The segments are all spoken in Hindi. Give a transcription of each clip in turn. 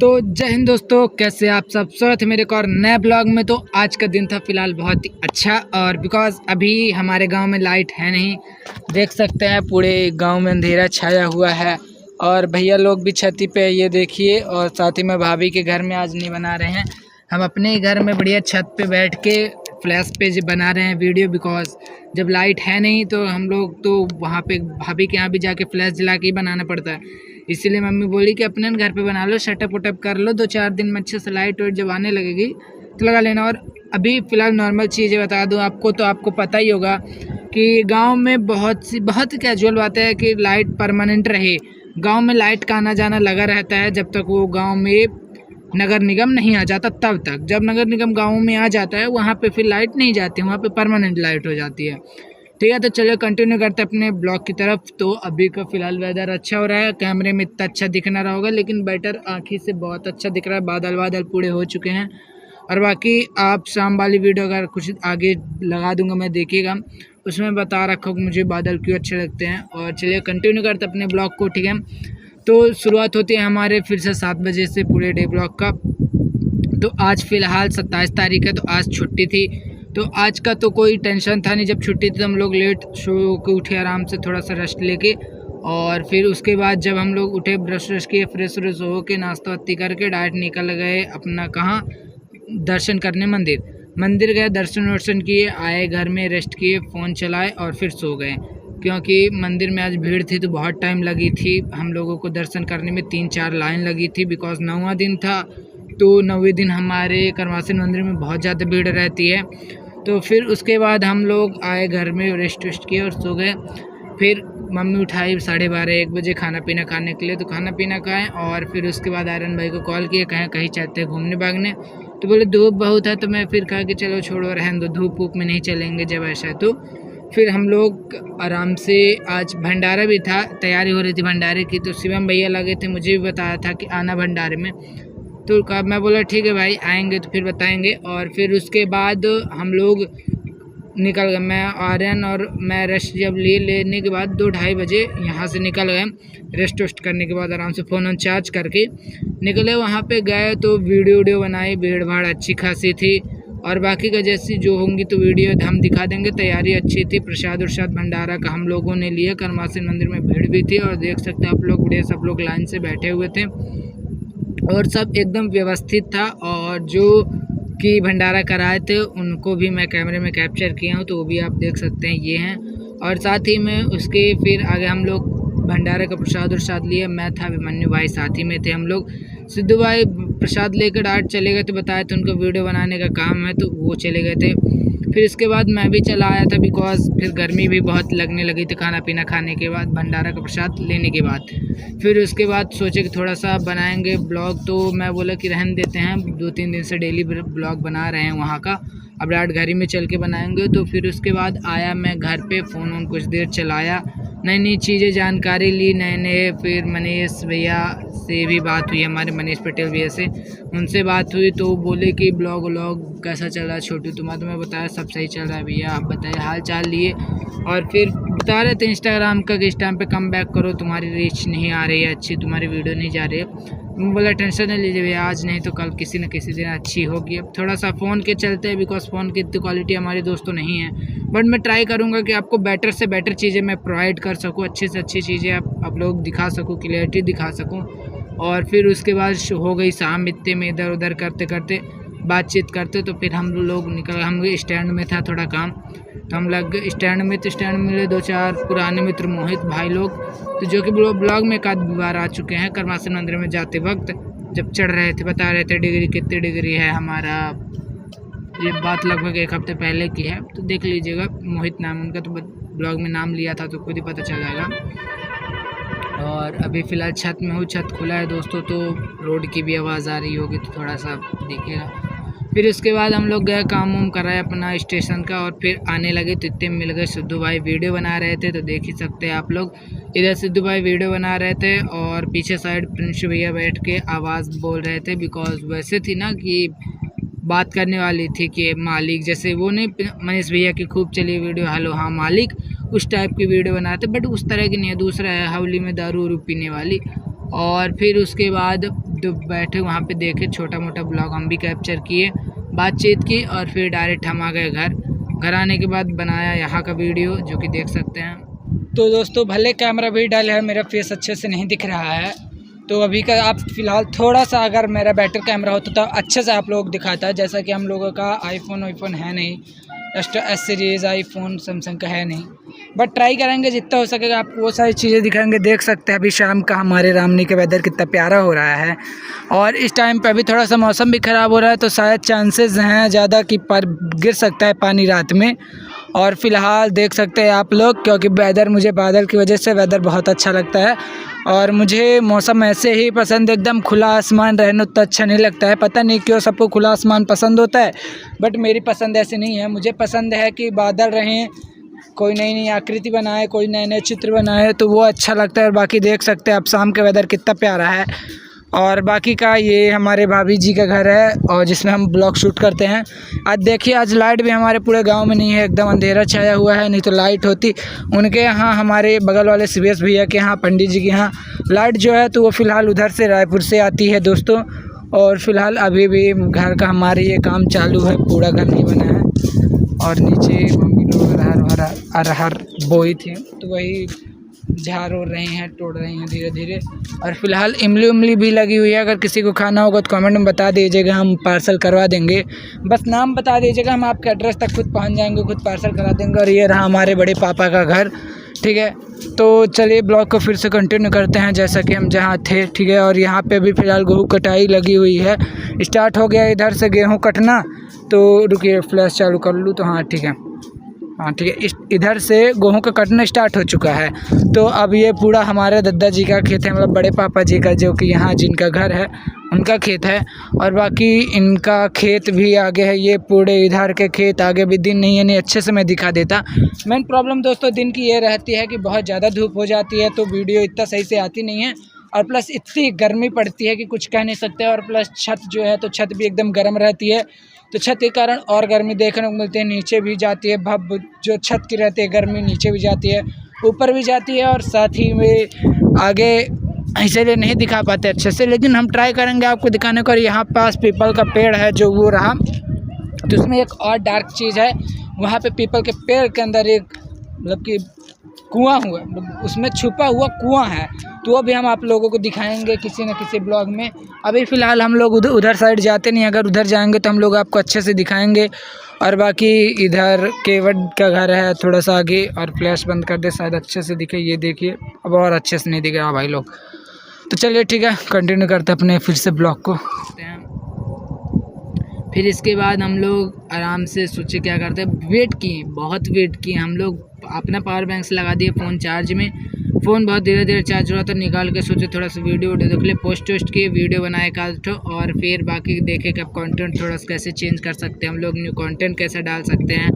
तो जय हिंद दोस्तों, कैसे आप सब। स्वागत है मेरे एक और नए ब्लॉग में। तो आज का दिन था फ़िलहाल बहुत ही अच्छा, और बिकॉज़ अभी हमारे गांव में लाइट है नहीं, देख सकते हैं पूरे गांव में अंधेरा छाया हुआ है। और भैया लोग भी छती पे ये देखिए, और साथ ही में भाभी के घर में आज नहीं बना रहे हैं, हम अपने ही घर में बढ़िया छत पे बैठ के फ्लैश पे बना रहे हैं वीडियो। बिकॉज़ जब लाइट है नहीं तो हम लोग तो वहाँ पे भाभी के यहाँ भी जाके फ्लैश जला के ही बनाना पड़ता है। इसीलिए मम्मी बोली कि अपने घर पे बना लो, सेटअप वटअप कर लो, 2-4 दिन में अच्छे से लाइट वाइट जब आने लगेगी तो लगा लेना। और अभी फ़िलहाल नॉर्मल चीज़ें बता दूं आपको, तो आपको पता ही होगा कि गांव में बहुत कैजुअल बातें है कि लाइट परमानेंट रहे। गांव में लाइट का आना जाना लगा रहता है जब तक वो गांव में नगर निगम नहीं आ जाता, तब तक। जब नगर निगम गाँव में आ जाता है वहाँ पर फिर लाइट नहीं जाती, वहाँ पर परमानेंट लाइट हो जाती है। ठीक है, तो चलिए कंटिन्यू करते हैं अपने ब्लॉग की तरफ। तो अभी का फ़िलहाल वेदर अच्छा हो रहा है, कैमरे में इतना अच्छा दिख ना रहा होगा लेकिन बेटर आँखी से बहुत अच्छा दिख रहा है। बादल पूरे हो चुके हैं। और बाकी आप शाम वाली वीडियो अगर कुछ आगे लगा दूंगा मैं, देखिएगा, उसमें बता रखा हूँ कि मुझे बादल क्यों अच्छे लगते हैं। और चलिए कंटिन्यू करते अपने ब्लॉग को। ठीक है, तो शुरुआत होती है हमारे फिर से 7 बजे से पूरे डे ब्लॉग का। तो आज फ़िलहाल 27 तारीख है, तो आज छुट्टी थी। तो आज का तो कोई टेंशन था नहीं, जब छुट्टी थी तो हम लोग लेट सो के उठे, आराम से थोड़ा सा रेस्ट लेके। और फिर उसके बाद जब हम लोग उठे, ब्रश व्रश किए, फ्रेश व्रेश हो के नाश्ता वास्ती करके डायरेक्ट निकल गए अपना कहाँ, दर्शन करने मंदिर गए, दर्शन वर्शन किए, आए घर में रेस्ट किए, फ़ोन चलाए और फिर सो गए। क्योंकि मंदिर में आज भीड़ थी तो बहुत टाइम लगी थी हम लोगों को दर्शन करने में, 3-4 लाइन लगी थी। बिकॉज 9वां दिन था, तो 9वें दिन हमारे करवासन मंदिर में बहुत ज़्यादा भीड़ रहती है। तो फिर उसके बाद हम लोग आए घर में, रेस्ट वेस्ट किए और सो गए। फिर मम्मी उठाई 12:30-1 बजे खाना पीना खाने के लिए, तो खाना पीना खाएं। और फिर उसके बाद आर्यन भाई को कॉल किया, कहीं चाहते हैं घूमने भागने, तो बोले धूप बहुत है। तो मैं फिर कहा कि चलो छोड़ो, रहने दो, धूप वूप में नहीं चलेंगे जब ऐसा है। तो फिर हम लोग आराम से, आज भंडारा भी था, तैयारी हो रही थी भंडारे की, तो शिवम भैया लगे थे, मुझे भी बताया था कि आना भंडारे में। तो कहा, मैं बोला ठीक है भाई, आएंगे तो फिर बताएंगे। और फिर उसके बाद हम लोग निकल गए, मैं आर्यन और मैं रेस्ट जब लेने के बाद 2-2:30 बजे यहाँ से निकल गए। रेस्ट वेस्ट करने के बाद आराम से फ़ोन ऑन चार्ज करके निकले। वहाँ पे गए तो वीडियो बनाई, भीड़ भाड़ अच्छी खासी थी। और बाकी का जैसी जो होंगी तो वीडियो हम दिखा देंगे। तैयारी अच्छी थी, प्रसाद उरसाद भंडारा का हम लोगों ने लिया। करमासन मंदिर में भीड़ भी थी, और देख सकते हैं आप लोग, बड़े सब लोग लाइन से बैठे हुए थे और सब एकदम व्यवस्थित था। और जो कि भंडारा कराए थे उनको भी मैं कैमरे में कैप्चर किया हूँ, तो वो भी आप देख सकते हैं, ये हैं। और साथ ही में उसके फिर आगे हम लोग भंडारे का प्रसाद उरसाद लिए। मैं था, अभिमन्यु भाई साथ ही में थे हम लोग। सिद्धू भाई प्रसाद लेकर डायरेक्ट चले गए थे, बताया था उनको वीडियो बनाने का काम है, तो वो चले गए थे। फिर इसके बाद मैं भी चला आया था, बिकॉज फिर गर्मी भी बहुत लगने लगी थी खाना पीना खाने के बाद, भंडारा का प्रसाद लेने के बाद। फिर उसके बाद सोचे कि थोड़ा सा बनाएंगे ब्लॉग, तो मैं बोला कि रहने देते हैं, 2-3 दिन से डेली ब्लॉग बना रहे हैं वहाँ का, अब डायरेक्ट घर ही में चल के बनाएंगे। तो फिर उसके बाद आया मैं घर पे, फ़ोन कुछ देर चलाया, नई चीज़ें जानकारी ली, नए फिर मनीष भैया से भी बात हुई, हमारे मनीष पटेल भैया से, उनसे बात हुई। तो बोले कि ब्लॉग कैसा चल रहा है छोटू तुम्हारा, तो मैं बताया सब सही चल रहा है भैया, आप बताइए हाल चाल लिए। और फिर बता रहे थे इंस्टाग्राम का कि इस टाइम पे कम बैक करो, तुम्हारी रीच नहीं आ रही है अच्छी, तुम्हारी वीडियो नहीं जा रही है। मैं बोला टेंशन नहीं लीजिए भैया, आज नहीं तो कल किसी न किसी दिन अच्छी होगी। अब थोड़ा सा फ़ोन के चलते हैं, बिकॉज फ़ोन की इतनी क्वालिटी हमारे दोस्तों नहीं है, बट मैं ट्राई करूँगा कि आपको बेटर से बेटर चीज़ें मैं प्रोवाइड कर सकूँ, अच्छी से अच्छी चीज़ें आप लोग दिखा सकूँ, क्लियरिटी दिखा सकूँ। और फिर उसके बाद हो गई शाम, इतने में इधर उधर करते करते बातचीत करते, तो फिर हम लोग निकल, हम स्टैंड में था थोड़ा काम, तो हम लग गए स्टैंड में। तो स्टैंड में मिले 2-4 पुराने मित्र, मोहित भाई लोग, तो जो कि ब्लॉग में एक आध बार आ चुके हैं। करमासन मंदिर में जाते वक्त जब चढ़ रहे थे, बता रहे थे डिग्री कितनी डिग्री है हमारा, ये बात लगभग 1 हफ्ते पहले की है, तो देख लीजिएगा। मोहित नाम उनका, तो ब्लॉग में नाम लिया था तो खुद ही पता चल जाएगा। और अभी फ़िलहाल छत में हूँ, छत खुला है दोस्तों, तो रोड की भी आवाज़ आ रही होगी तो थोड़ा सा देखिएगा। फिर उसके बाद हम लोग गए, काम वाम कराए अपना स्टेशन का, और फिर आने लगे तो इतने मिल गए सिद्धू भाई वीडियो बना रहे थे, तो देख ही सकते हैं आप लोग। इधर सिद्धू भाई वीडियो बना रहे थे और पीछे साइड प्रिंस भैया बैठ के आवाज़ बोल रहे थे। बिकॉज वैसे थी ना कि बात करने वाली थी कि मालिक, जैसे वो नहीं मनीष भैया की खूब चली वीडियो, हेलो हाँ मालिक, उस टाइप की वीडियो बनाते, बट उस तरह की नहीं है, दूसरा है हवली में दारू पीने वाली। और फिर उसके बाद तो बैठे वहाँ पे देखे, छोटा मोटा ब्लॉग हम भी कैप्चर किए, बातचीत की और फिर डायरेक्ट हम आ गए घर आने के बाद बनाया यहाँ का वीडियो जो कि देख सकते हैं। तो दोस्तों भले कैमरा भी डल है, मेरा फेस अच्छे से नहीं दिख रहा है, तो अभी का आप फ़िलहाल थोड़ा सा अगर मेरा बेटर कैमरा होता तो अच्छे से आप लोग दिखाता है। जैसा कि हम लोगों का आईफोन है नहीं, एस सीरीज़ आईफोन सैमसंग का है नहीं, बट ट्राई करेंगे जितना हो सकेगा आपको वो सारी चीज़ें दिखाएंगे। देख सकते हैं अभी शाम का हमारे रामनी का वेदर कितना प्यारा हो रहा है, और इस टाइम पे अभी थोड़ा सा मौसम भी ख़राब हो रहा है, तो शायद चांसेस हैं ज़्यादा कि पर गिर सकता है पानी रात में। और फ़िलहाल देख सकते हैं आप लोग, क्योंकि वेदर मुझे बादल की वजह से वेदर बहुत अच्छा लगता है, और मुझे मौसम ऐसे ही पसंद, एकदम खुला आसमान रहना उतना अच्छा नहीं लगता है। पता नहीं क्यों सबको खुला आसमान पसंद होता है, बट मेरी पसंद ऐसी नहीं है। मुझे पसंद है कि बादल रहें, कोई नई नई आकृति बनाए, कोई नए नए चित्र बनाए, तो वो अच्छा लगता है। और बाकी देख सकते हैं आप शाम का वेदर कितना प्यारा है। और बाकी का ये हमारे भाभी जी का घर है, और जिसमें हम ब्लॉग शूट करते हैं। आज देखिए आज लाइट भी हमारे पूरे गांव में नहीं है, एकदम अंधेरा छाया हुआ है, नहीं तो लाइट होती। उनके यहाँ हमारे बगल वाले सीबीएस भैया के यहाँ, पंडित जी के यहाँ लाइट जो है तो वो फ़िलहाल उधर से रायपुर से आती है दोस्तों। और फिलहाल अभी भी घर का हमारे ये काम चालू है, पूरा घर नहीं बना है। और नीचे मम्मी लोग अरहर बोई थी, तो वही झाड़ हो रहे हैं, तोड़ रहे हैं धीरे धीरे। और फिलहाल इमली उमली भी लगी हुई है, अगर किसी को खाना होगा तो कमेंट में बता दीजिएगा, हम पार्सल करवा देंगे। बस नाम बता दीजिएगा, हम आपके एड्रेस तक खुद पहुंच जाएंगे, खुद पार्सल करा देंगे। और ये रहा हमारे बड़े पापा का घर, ठीक है। तो चलिए ब्लॉग को फिर से कंटिन्यू करते हैं जैसा कि हम जहाँ थे, ठीक है। और यहाँ पे भी फ़िलहाल गेहूँ कटाई लगी हुई है, स्टार्ट हो गया इधर से गेहूँ कटना। तो रुकिए फ्लैश चालू कर लूँ, तो हाँ ठीक है, हाँ ठीक है, इधर से गेहूँ का कटना स्टार्ट हो चुका है। तो अब ये पूरा हमारे दादा जी का खेत है, मतलब बड़े पापा जी का, जो कि यहाँ जिनका घर है उनका खेत है। और बाकी इनका खेत भी आगे है, ये पूरे इधर के खेत आगे भी दिन नहीं है, नहीं अच्छे से मैं दिखा देता। मेन प्रॉब्लम दोस्तों दिन की ये रहती है कि बहुत ज़्यादा धूप हो जाती है, तो वीडियो इतना सही से आती नहीं है। और प्लस इतनी गर्मी पड़ती है कि कुछ कह नहीं सकते। और प्लस छत जो है तो छत भी एकदम गर्म रहती है, तो छत के कारण और गर्मी देखने को मिलती है। नीचे भी जाती है भप, जो छत की रहती है गर्मी नीचे भी जाती है, ऊपर भी जाती है। और साथ ही में आगे इसीलिए नहीं दिखा पाते अच्छे से, लेकिन हम ट्राई करेंगे आपको दिखाने को। और यहाँ पास पीपल का पेड़ है जो वो रहा, तो उसमें एक और डार्क चीज़ है, वहाँ पे पीपल के पेड़ के अंदर एक मतलब कि कुआं हुआ, उसमें छुपा हुआ कुआं है, तो वो भी हम आप लोगों को दिखाएंगे किसी न किसी ब्लॉग में। अभी फ़िलहाल हम लोग उधर साइड जाते नहीं, अगर उधर जाएंगे तो हम लोग आपको अच्छे से दिखाएंगे। और बाकी इधर केवट का घर है थोड़ा सा आगे, और फ्लैश बंद कर दे शायद अच्छे से दिखे, ये देखिए अब और अच्छे से नहीं दिख रहा भाई लोग। तो चलिए ठीक है, कंटिन्यू करते अपने फिर से ब्लॉग को। फिर इसके बाद हम लोग आराम से सोचे क्या करते हैं, वेट किए, बहुत वेट किए हम लोग। अपना पावर बैंक से लगा दिए फ़ोन चार्ज में, फ़ोन बहुत धीरे धीरे चार्ज हो रहा था, निकाल के सोचे थोड़ा सा वीडियो देख ले, पोस्ट किए, वीडियो बनाए कास्ट। और फिर बाकी देखे कि अब कंटेंट थोड़ा सा कैसे चेंज कर सकते हैं हम लोग, न्यू कंटेंट कैसे डाल सकते हैं,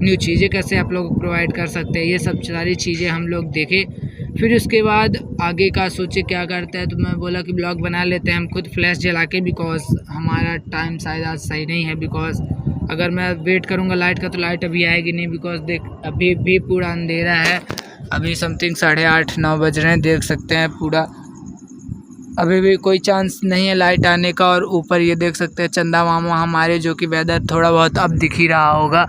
न्यू चीज़ें कैसे आप लोग प्रोवाइड कर सकते हैं, ये सब सारी चीज़ें हम लोग देखे। फिर उसके बाद आगे का सोचे क्या करते हैं, तो मैं बोला कि ब्लॉग बना लेते हैं हम खुद फ्लैश जला के, बिकॉज हमारा टाइम शायद आज सही नहीं है। बिकॉज अगर मैं वेट करूँगा लाइट का तो लाइट अभी आएगी नहीं, बिकॉज देख अभी भी पूरा अंधेरा है, अभी समथिंग 8:30-9 बज रहे हैं, देख सकते हैं पूरा अभी भी कोई चांस नहीं है लाइट आने का। और ऊपर ये देख सकते हैं चंदा मामा हमारे, जो कि वेदर थोड़ा बहुत अब दिख ही रहा होगा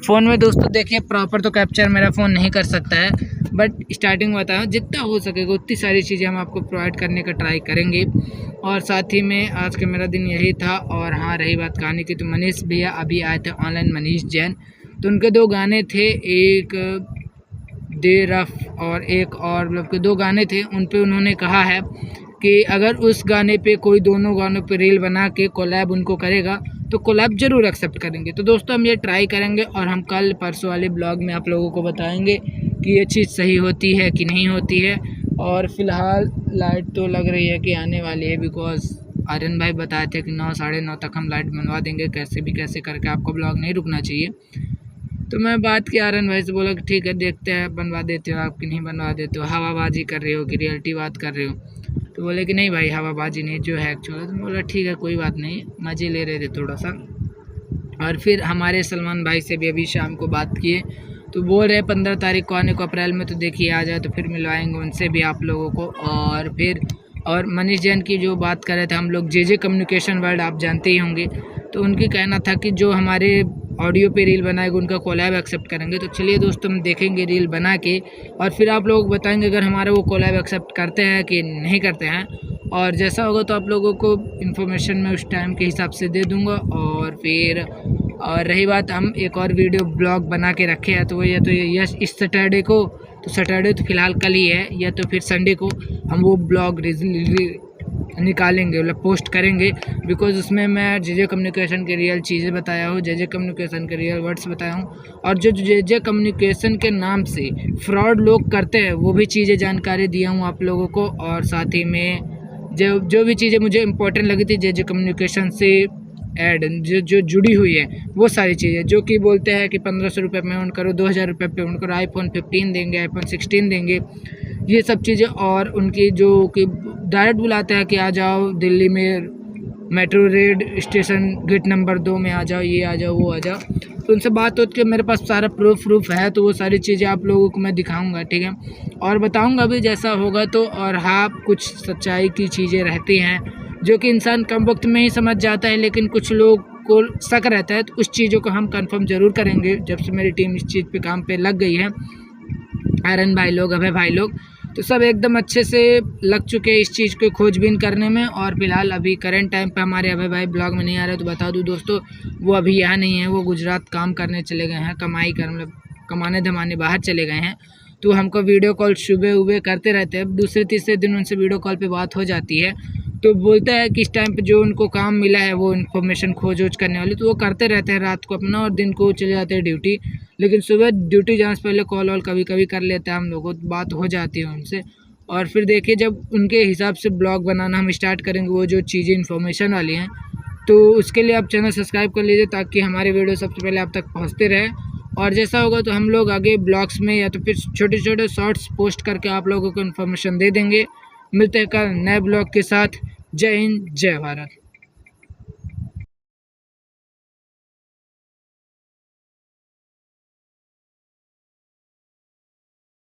फ़ोन में। दोस्तों देखिए प्रॉपर तो कैप्चर मेरा फ़ोन नहीं कर सकता है, बट स्टार्टिंग में बताया जितना हो सकेगा उतनी सारी चीज़ें हम आपको प्रोवाइड करने का ट्राई करेंगे। और साथ ही में आज का मेरा दिन यही था। और हाँ रही बात कहानी की, तो मनीष भैया अभी आए थे ऑनलाइन, मनीष जैन, तो उनके 2 गाने थे, एक दे रफ और एक और मतलब के 2 गाने थे। उन पे उन्होंने कहा है कि अगर उस गाने पे कोई दोनों गानों पे रील बना के कोलैब उनको करेगा तो कोलैब ज़रूर एक्सेप्ट करेंगे। तो दोस्तों हम ये ट्राई करेंगे, और हम कल परसों वाले ब्लॉग में आप लोगों को बताएंगे कि ये चीज़ सही होती है कि नहीं होती है। और फिलहाल लाइट तो लग रही है कि आने वाली है, बिकॉज आर्यन भाई बताए थे कि 9 साढ़े 9 तक हम लाइट बनवा देंगे, कैसे भी कैसे करके, आपको ब्लॉग नहीं रुकना चाहिए। तो मैं बात की आर्यन भाई से, बोला कि ठीक है देखते हैं बनवा देते हो आप कि नहीं बनवा देते हो, हवाबाजी कर रहे हो कि रियलिटी बात कर रहे हो। तो बोले कि नहीं भाई हवाबाजी नहीं, जो है एक्चुअल। तो बोला ठीक है कोई बात नहीं, मज़े ले रहे थे थोड़ा सा। और फिर हमारे सलमान भाई से भी अभी शाम को बात किए, तो बोल रहे 15 तारीख को आने को अप्रैल में, तो देखिए आ जाए तो फिर मिलवाएंगे उनसे भी आप लोगों को। और फिर और मनीष जैन की जो बात कर रहे थे हम लोग, जे कम्युनिकेशन वर्ल्ड आप जानते ही होंगे, तो उनकी कहना था कि जो हमारे ऑडियो पे रील बनाएगा उनका कोलैब एक्सेप्ट करेंगे। तो चलिए दोस्तों, हम देखेंगे रील बना के और फिर आप लोग बताएंगे अगर हमारा वो कोलैब एक्सेप्ट करते हैं कि नहीं करते हैं। और जैसा होगा तो आप लोगों को इन्फॉर्मेशन मैं उस टाइम के हिसाब से दे दूँगा। और फिर और रही बात, हम एक और वीडियो ब्लॉग बना के रखे हैं, तो वो या तो यस इस सैटरडे को, तो सैटरडे तो फ़िलहाल कल ही है, या तो फिर संडे को हम वो ब्लॉग निकालेंगे, मतलब पोस्ट करेंगे। बिकॉज उसमें मैं जे कम्युनिकेशन के रियल चीज़ें बताया हूँ, जे कम्युनिकेशन के रियल वर्ड्स बताया हूँ, और जो जे कम्युनिकेशन के नाम से फ्रॉड लोग करते हैं वो भी चीज़ें जानकारी दिया हूँ आप लोगों को। और साथ ही में जो भी चीज़ें मुझे इंपॉर्टेंट लगी थी जे कम्युनिकेशन से ऐड जो जुड़ी हुई है, वो सारी चीज़ें जो कि बोलते हैं कि 1500 रुपये पेमेंट करो, 2000 रुपये पेमेंट करो, आईफोन 15 देंगे, आईफोन 16 देंगे, ये सब चीज़ें। और उनकी जो कि डायरेक्ट बुलाते हैं कि आ जाओ दिल्ली में metro red station gate number 2 में आ जाओ, ये आ जाओ, वो आ जाओ। तो उनसे बात होती है, मेरे पास सारा प्रूफ है, तो वो सारी चीज़ें आप लोगों को मैं दिखाऊंगा, ठीक है, और बताऊंगा भी जैसा होगा तो। और हाँ, कुछ सच्चाई की चीज़ें रहती हैं जो कि इंसान कम वक्त में ही समझ जाता है, लेकिन कुछ लोग को शक रहता है, तो उस चीज़ों को हम कंफर्म ज़रूर करेंगे जब से मेरी टीम इस चीज़ पे काम पे लग गई है। आर्यन भाई लोग, अभय भाई लोग, तो सब एकदम अच्छे से लग चुके हैं इस चीज़ को खोजबीन करने में। और फिलहाल अभी करंट टाइम पे हमारे अभय भाई ब्लॉग में नहीं आ रहे, तो बता दूं दोस्तों, वो अभी यहाँ नहीं है, वो गुजरात काम करने चले गए हैं, मतलब कमाने धमाने बाहर चले गए हैं। तो हमको वीडियो कॉल सुबह करते रहते हैं, दूसरे तीसरे दिन उनसे वीडियो कॉल पे बात हो जाती है। तो बोलता है कि इस टाइम पे जो उनको काम मिला है वो इन्फॉर्मेशन खोज करने वाली, तो वो करते रहते हैं रात को अपना, और दिन को चले जाते हैं ड्यूटी। लेकिन सुबह ड्यूटी जाने से पहले कॉल वॉल कभी कभी कर लेते हैं हम लोगों, बात हो जाती है उनसे। और फिर देखिए, जब उनके हिसाब से ब्लॉग बनाना हम स्टार्ट करेंगे, वो जो चीज़ें इन्फॉर्मेशन वाली हैं, तो उसके लिए आप चैनल सब्सक्राइब कर लीजिए ताकि हमारे वीडियो सबसे पहले आप तक पहुँचते रहे। और जैसा होगा तो हम लोग आगे ब्लॉग्स में या तो फिर छोटे छोटे शॉर्ट्स पोस्ट करके आप लोगों को इन्फॉर्मेशन दे देंगे। मिलते हैं कल नए ब्लॉग के साथ। जय हिंद, जय भारत।